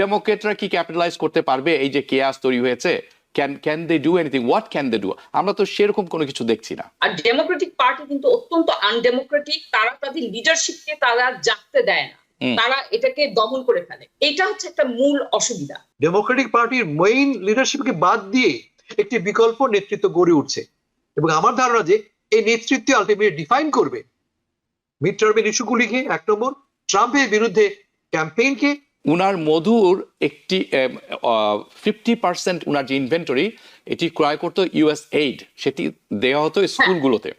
ডেমোক্রেটরা কি ক্যাপিটালাইজ করতে পারবে এই যে কেয়াস তৈরি হয়েছে? Can they do anything? What can they do? আমরা তো সেরকম কোনো কিছু দেখছি না। আর ডেমোক্রেটিক পার্টি কিন্তু অত্যন্ত আনডেমোক্রেটিক, তারা তাদের লিডারশিপকে তারা জাগতে দেয় না, তারা এটাকে দমন করে ফেলে। এটা হচ্ছে একটা মূল অসুবিধা। ডেমোক্রেটিক পার্টির মেইন লিডারশিপকে বাদ দিয়ে একটি বিকল্প নেতৃত্ব গড়ে উঠছে, এবং আমার ধারণা যে এই নেতৃত্ব আলটিমেটলি ডিফাইন করবে মিড টার্মের ইস্যুগুলিকে, এক নম্বর ট্রাম্পের বিরুদ্ধে ক্যাম্পেইনকে। উনার মধুর একটি 50% উনার যে ইনভেন্টরি এটি ক্রয় করতো ইউএস এইড, সেটি দেওয়া হতো স্কুলগুলোতে।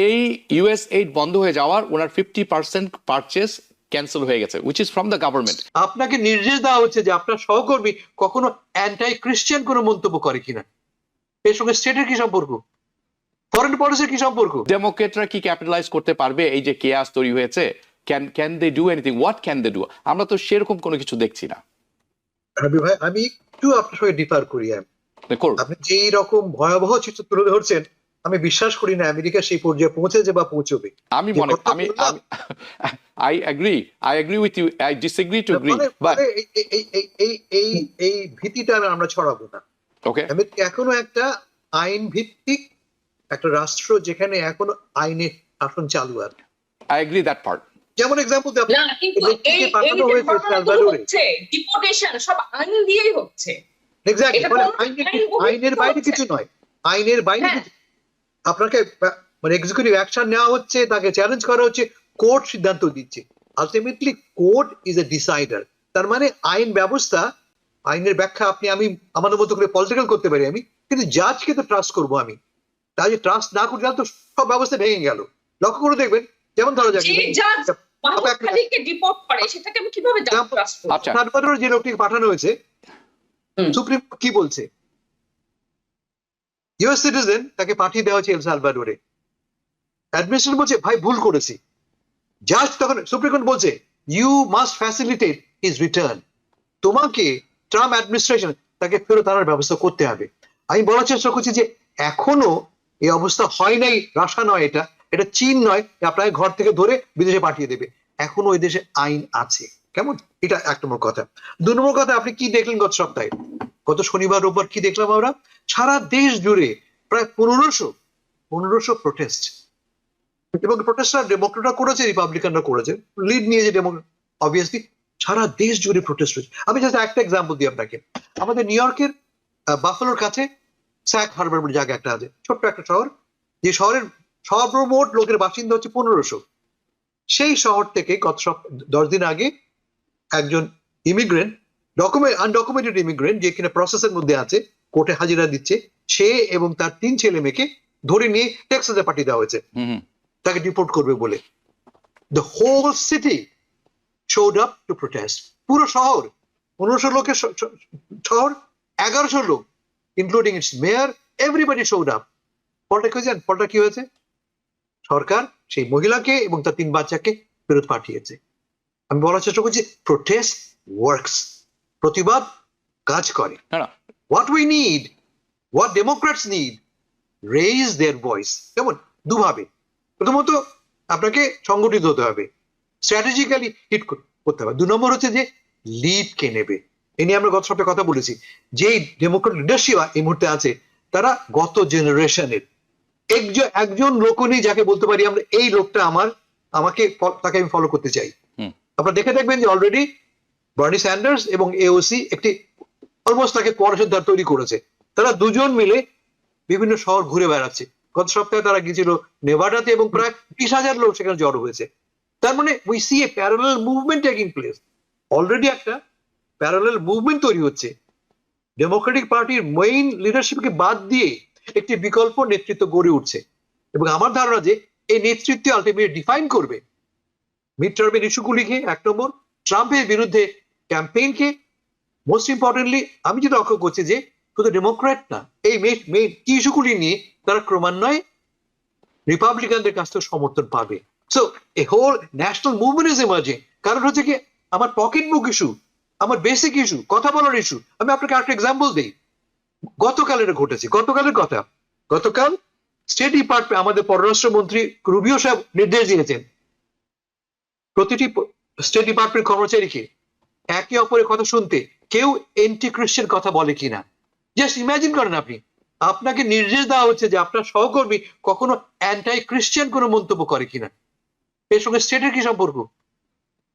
এই ইউএস এইড বন্ধ হয়ে যাওয়ার ওনার 50% পারচেস ক্যান্সেল হয়ে গেছে, which is from the government. আপনাকে নির্দেশ দেওয়া হচ্ছে যে আপনার সহকর্মী কখনো অ্যান্টাই ক্রিশ্চিয়ান কোনো মন্তব্য করে কিনা। এর সঙ্গে স্টেটের কি সম্পর্ক? ফরেন পলিসির কি সম্পর্ক? ডেমোক্রেটরা কি ক্যাপিটালাইজ করতে পারবে এই যে কেয়াস তৈরি হয়েছে? Can they do anything? What can they do? আমরা তো সেরকম কোনো কিছু দেখছি না। রবি ভাই, আমি একটু আপনার সঙ্গে ডিফার করি। আপনি যেই রকম ভয়াবহ চিত্র তুলে ধরছেন, আমি বিশ্বাস করি না আমেরিকা সেই পর্যায়ে পৌঁছেছে বা পৌঁছবে। I agree with you. I disagree to agree. But এই ভীতিটা আমরা ছড়াবো না। Okay. আমেরিকা এখনো একটা আইন ভিত্তিক একটা রাষ্ট্র, যেখানে এখনো আইনের শাসন চালু আছে। I agree that part. যেমন এক্সাম্পল দেব, না কিন্তু এই ডিপোর্টেশন সব আইন দিয়েই হচ্ছে। এক্স্যাক্টলি, আইনের বাইরে কিছু নয়, আইনের বাইরে কিছু। আপনাকে মানে এক্সিকিউটিভ অ্যাকশন নেওয়া হচ্ছে, তাকে চ্যালেঞ্জ করা হচ্ছে, কোর্ট সিদ্ধান্ত দিচ্ছে। Ultimately court is a decider. তার মানে আইন ব্যবস্থা, আইনের ব্যাখ্যা আপনি আমি আমাদের মতো করে পলিটিক্যাল করতে পারি আমি, কিন্তু জাজকে তো ট্রাস্ট করবো আমি। তাই যে ট্রাস্ট না করলে তো সব ব্যবস্থা ভেঙে গেল। লক্ষ্য করে দেখবেন, যেমন ধরা যাক যে লোকটিকে পাঠানো হয়েছে, সুপ্রিম কোর্ট কি বলছে? ইউএস সিটিজেন, তাকে পাঠিয়ে দেওয়া হয়েছে এল সালভাডোরে। অ্যাডমিনিস্ট্রেশন বলছে ভাই ভুল করেছি। জাজ তখন সুপ্রিম কোর্ট বলছে you must facilitate his return. তোমাকে ট্রাম্প অ্যাডমিনিস্ট্রেশন তাকে ফেরত আনার ব্যবস্থা করতে হবে। আমি বলার চেষ্টা করছি যে এখনো এই অবস্থা হয় নাই। রাশিয়া নয়, এটা চীন নয় আপনাকে ঘর থেকে ধরে বিদেশে পাঠিয়ে দেবে। এখনো ওই দেশে আইন আছে। কেমন? এটা এক নম্বর কথা। দু নম্বর কথা, আপনি কি দেখলেন গত সপ্তাহে, গত শনিবার রোববার কি দেখলাম আমরা? সারা দেশ জুড়ে প্রায় 1500 প্রোটেস্ট, এবং প্রোটেস্টটা ডেমোক্রেটরা করেছে, রিপাবলিকানরা করেছে, লিড নিয়ে যে ডেমোক্রেট। অবভিয়াসলি সারা দেশ জুড়ে প্রোটেস্ট হয়েছে। আমি জাস্ট একটা এক্সাম্পল দিই আপনাকে। আমাদের নিউ ইয়র্কের বাফালোর কাছে স্যাক হারবার বলে জায়গা একটা আছে, ছোট্ট একটা শহর, যে শহরের সর্বমোট লোকের বাসিন্দা হচ্ছে 1500। সেই শহর থেকে গত 10 দিন আগে একজন ইমিগ্রেন্ট, আনডকুমেন্টেড ইমিগ্রেন্ট, যে কিনা প্রসেসের মধ্যে আছে, কোর্টে হাজিরা দিচ্ছে, সে এবং তার 3 ছেলে মেয়েকে ধরে নিয়ে টেক্সাসে পাঠিয়ে দেওয়া হয়েছে তাকে ডিপোর্ট করবে বলে। The whole city showed up to protest. পুরো শহর, 1500 লোকের শহর, 1100 লোক including its mayor, everybody showed up. ফলটা কি হয়েছে? সরকার সেই মহিলাকে এবং তার 3 বাচ্চাকে ফেরত পাঠিয়েছে। আমি বলার চেষ্টা করছি, প্রোটেস্ট ওয়ার্কস, প্রতিবাদ কাজ করে। What we need, what Democrats need, raise their voice. কেমন? দুভাবে। প্রথমত আপনাকে সংগঠিত হতে হবে, স্ট্র্যাটেজিক্যালি হিট করতে হবে। 2 নম্বর হচ্ছে যে লিড কে নেবে। এ নিয়ে আমরা গত সপ্তাহে কথা বলেছি। যে ডেমোক্রেট লিডারশিপ এই মুহূর্তে আছে, তারা গত জেনারেশনের একজন লোক নেই যাকে বলতে পারি আমরা এই লোকটা তাকে আমি ফলো করতে চাই। আপনারা দেখে দেখবেন যে অলরেডি বার্নি স্যান্ডার্স এবং এওসি একটি অলমোস্ট তাকে পরাশোদ্ধার তৈরি করেছে। তারা দুজন মিলে বিভিন্ন শহর ঘুরে বেড়াচ্ছে। গত সপ্তাহে তারা গিয়েছিল নেভাডাতে, এবং প্রায় 20,000 লোক সেখানে জড়ো হয়েছে। তার মানে we see A parallel movement taking place. Already একটা প্যারালাল মুভমেন্ট তৈরি হচ্ছে। ডেমোক্রেটিক পার্টির মেইন লিডারশিপকে বাদ দিয়ে একটি বিকল্প নেতৃত্ব গড়ে উঠছে, এবং আমার ধারণা যে এই নেতৃত্ব আলটিমেটলি ডিফাইন করবে মিড টার্মের ইস্যুগুলিকে, এক নম্বর ট্রাম্পের বিরুদ্ধে ক্যাম্পেইনকে। মোস্ট ইম্পর্টেন্টলি আমি যেটা লক্ষ্য করছি যে শুধু ডেমোক্রেট না, এই মেইন কি ইস্যুগুলি নিয়ে তারা ক্রমান্বয়ে রিপাবলিকানদের কাছ থেকে সমর্থন পাবে। So a whole national movement is emerging. কারণ হচ্ছে কি, আমার পকেট বুক ইস্যু, আমার বেসিক ইস্যু, কথা বলার ইস্যু। আমি আপনাকে একটা এক্সাম্পল দিই। গতকাল এটা ঘটেছে, গতকালের কথা। গতকাল স্টেট ডিপার্টমেন্ট, আমাদের পররাষ্ট্রমন্ত্রী রুবিও সাহেব নির্দেশ দিয়েছেন প্রতিটি স্টেট ডিপার্টমেন্ট কর্মচারীকে একে অপরের কথা শুনতে কেউ এন্টি ক্রিশ্চিয়ান কথা বলে কিনা। জাস্ট ইমাজিন করেন আপনি, আপনাকে নির্দেশ দেওয়া হচ্ছে যে আপনার সহকর্মী কখনো অ্যান্টাই ক্রিশ্চিয়ান কোনো মন্তব্য করে কিনা। এর সঙ্গে স্টেটের কি সম্পর্ক,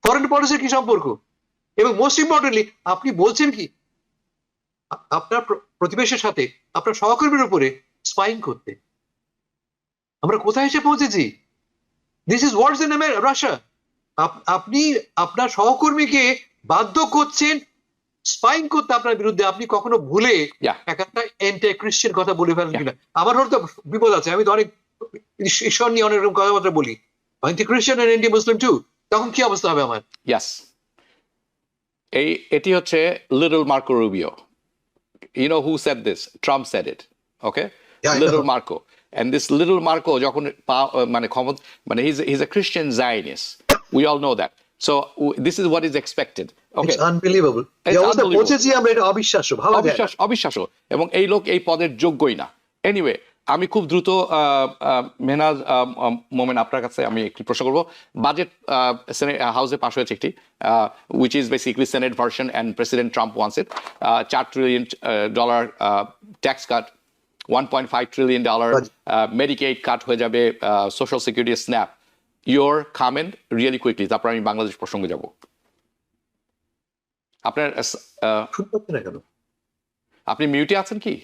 ফরেন পলিসির কি সম্পর্ক, এবং মোস্ট ইম্পর্টেন্টলি আপনি বলছেন কি আপনার প্রতিবেশীর সাথে আপনার সহকর্মীর উপরে স্পাইং করতে। আমরা কোথায় এসে পৌঁছেছি? This is worse in Russia. আপনি আপনার সহকর্মীকে বাধ্য করছেন স্পাইং করতে আপনার বিরুদ্ধে। আপনি কখনো ভুলে একটা এন্টি ক্রিশ্চিয়ান কথা বলে ফেলেন কিনা। আমার হয়তো বিপদ আছে, আমি তো অনেক ঈশ্বর নিয়ে অনেক রকম কথাবার্তা বলি, এন্টি ক্রিশ্চিয়ান আর এন্টি মুসলিম টু, তখন কি অবস্থা হবে আমার? এটি হচ্ছে little Marco Rubio. You know who said this? Trump said it. Okay? Yeah, Little Marco. And this little Marco, যখন মানে he's a Christian Zionist. We all know that. So this is what is expected. Okay. It's unbelievable. It's unbelievable. পৌঁছেছি আমরা, এটা অবিশ্বাস্য, ভাবা যায় না। অবিশ্বাস্য। এবং এই লোক এই পদের যোগ্যই না। এনিওয়ে, আমি খুব দ্রুত মেহনাজ মোমেন আপনার কাছে আমি একটি প্রশ্ন করবো। বাজেট হাউসে পাশ হয়েছে একটি, which is basically Senate version and President Trump wants it. $4 trillion tax cut, $1.5 trillion Medicaid cut হয়ে যাবে, Social Security SNAP. Your comment really quickly, তারপর আমি বাংলাদেশ প্রসঙ্গে যাব। আপনার আপনি মিউটে আছেন কি?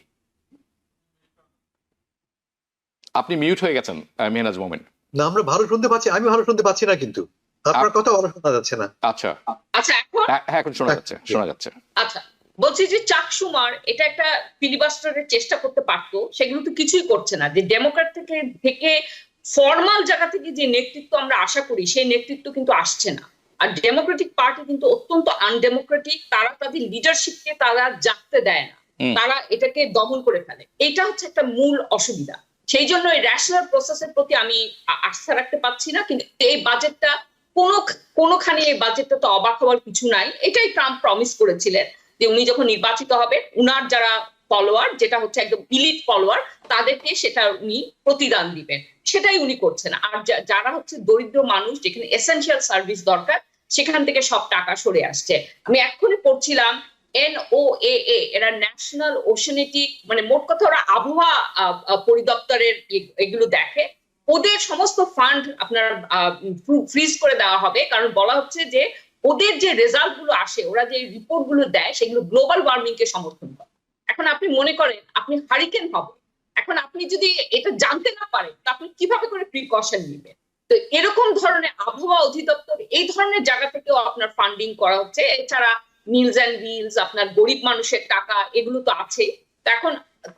আপনি মিউট হয়ে গেছেন মেহনাজ মোমেন। না, আমরা ভালো শুনতে পাচ্ছি, আমি ভালো শুনতে পাচ্ছি না, কিন্তু আপনার কথা ভালো শোনা যাচ্ছে না। আচ্ছা এখন হ্যাঁ, এখন শোনা যাচ্ছে। আচ্ছা, বলছি যে চাক সুমার এটা একটা ফিলিবাস্টারের চেষ্টা করতে পারতো, সেগুলো তো কিছুই করছে না। যে ডেমোক্র্যাট থেকে ফর্মাল জায়গা থেকে যে নেতৃত্ব আমরা আশা করি, সেই নেতৃত্ব কিন্তু আসছে না। আর ডেমোক্রেটিক পার্টি কিন্তু অত্যন্ত আনডেমোক্রেটিক। তারা তাদের লিডারশিপকে তারা জাগতে দেয় না, তারা এটাকে দমন করে ফেলে। এটা হচ্ছে একটা মূল অসুবিধা। সেই জন্য এই ন্যাশনাল প্রসেসের প্রতি আমি আস্থা রাখতে পারছি না। কিন্তু এই বাজেটটা কোনোখানে এই বাজেটটা তো অবাক হওয়ার কিছু নাই। এটাই ট্রাম্প প্রমিস করেছিলেন যে উনি যখন নির্বাচিত হবে, উনার যারা ফলোয়ার, যেটা হচ্ছে একদম ইলিট ফলোয়ার, তাদেরকে সেটা উনি প্রতিদান দিবেন। সেটাই উনি করছেন। আর যারা হচ্ছে দরিদ্র মানুষ, যেখানে এসেনশিয়াল সার্ভিস দরকার, সেখান থেকে সব টাকা সরে আসছে। আমি এক্ষুনি পড়ছিলাম NOAA, এরা ন্যাশনাল ওশেনেটিক, মানে মোট কথা ওরা আবহাওয়া পরিদপ্তরের এগুলো দেখে। ওদের সমস্ত ফান্ড আপনার ফ্রিজ করে দেওয়া হবে, কারণ বলা হচ্ছে যে ওদের যে রেজাল্ট গুলো আসে, ওরা যে রিপোর্ট গুলো দেয়, সেগুলো গ্লোবাল ওয়ার্মিং কে সমর্থন করে। এখন আপনি মনে করেন আপনি হারিকেন হবে, এখন আপনি যদি এটা জানতে না পারেন, তা আপনি কিভাবে করে প্রিকশন নেবেন? তো এরকম ধরনের আবহাওয়া অধিদপ্তর এই ধরনের জায়গা থেকেও আপনার ফান্ডিং করা হচ্ছে। এছাড়া মিলস অ্যান্ড উইলস, আপনার গরিব মানুষের টাকা, এগুলো তো আছে। এখন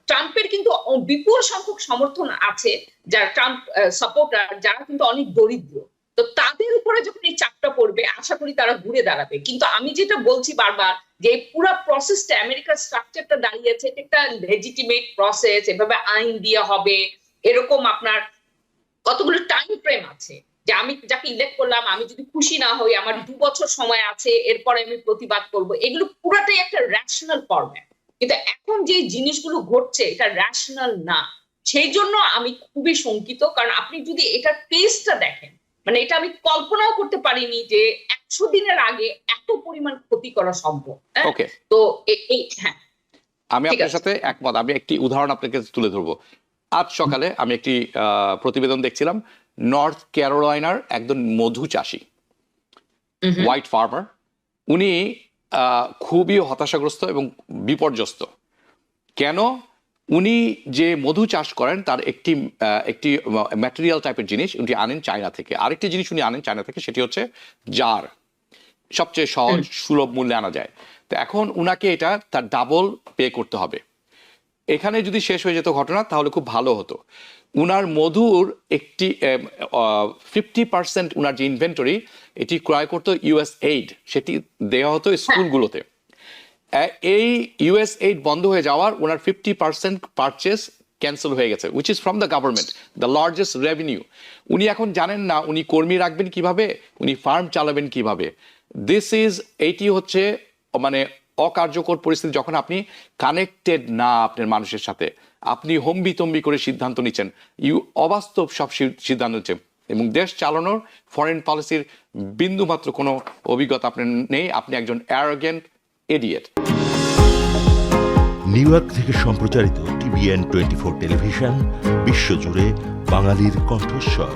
ট্রাম্পের কিন্তু বিপুল সংখ্যক সমর্থন আছে, যারা ট্রাম্প সাপোর্টার, যারা কিন্তু অনেক দরিদ্র। তো তাদের উপরে যখন এই চাপটা পড়বে, আশা করি তারা ঘুরে দাঁড়াবে। কিন্তু আমি যেটা বলছি বারবার, যে পুরো প্রসেসটা, আমেরিকার স্ট্রাকচারটা দাঁড়িয়েছে, এটা একটা লেজিটিমেট প্রসেস, এভাবে আইন দিয়ে হবে, এরকম আপনার কতগুলো টাইম ফ্রেম আছে। যে আমি যাকে ইলেক্ট করলাম, আমি যদি খুশি না হই, আমার 2 বছর সময় আছে, এরপরে আমি প্রতিবাদ করব। এগুলো পুরাটাই একটা র্যাশনাল ফরম্যাট। কিন্তু এখন যে জিনিসগুলো ঘটছে, এটা র্যাশনাল না। সেই জন্য আমি খুবই শঙ্কিত। কারণ আপনি যদি এটার পেসটা দেখেন, মানে এটা আমি কল্পনাও করতে পারিনি যে 100 দিনের আগে এত পরিমাণ ক্ষতি করা সম্ভব। তো হ্যাঁ, আমি আপনার সাথে একমত। আমি একটি উদাহরণ আপনাকে তুলে ধরবো। আজ সকালে আমি একটি প্রতিবেদন দেখছিলাম, নর্থ ক্যারোলাইনার একজন মধু চাষী, হোয়াইট ফার্মার। উনি খুবই হতাশাগ্রস্ত এবং বিপর্যস্ত। কেন? উনি যে মধু চাষ করেন, তার একটি ম্যাটেরিয়াল টাইপের জিনিস উনি আনেন চায়না থেকে। আরেকটি জিনিস উনি আনেন চায়না থেকে, সেটি হচ্ছে জার। সবচেয়ে সহজ সুলভ মূল্যে আনা যায়। তো এখন উনাকে এটা তার ডাবল পে করতে হবে। এখানে যদি শেষ হয়ে যেত ঘটনা, তাহলে খুব ভালো হতো। উনার মধুর একটি 50% উনার যে ইনভেন্টরি, এটি ক্রয় করতো USAID, সেটি দেওয়া হতো স্কুলগুলোতে। এই USAID বন্ধ হয়ে যাওয়ার উনার 50% পারচেস ক্যান্সেল হয়ে গেছে, which is from the government, the largest revenue. উনি এখন জানেন না উনি কর্মী রাখবেন কিভাবে, উনি ফার্ম চালাবেন কিভাবে। এইটি হচ্ছে মানে অকার্যকর পরিস্থিতি, যখন আপনি কানেক্টেড না আপনার মানুষের সাথে, আপনি হম্বিতম্বি করে সিদ্ধান্ত নিচ্ছেন, অবাস্তব সব সিদ্ধান্ত নিচ্ছেন। এবং দেশ চালানোর ফরেন পলিসির বিন্দুমাত্র কোনো অভিজ্ঞতা আপনার নেই, আপনি একজন অ্যারোগেন্ট ইডিয়েট। নিউ ইয়র্ক থেকে সম্প্রচারিত TVN 24 টেলিভিশন বিশ্বজুড়ে বাঙালির কণ্ঠস্বর।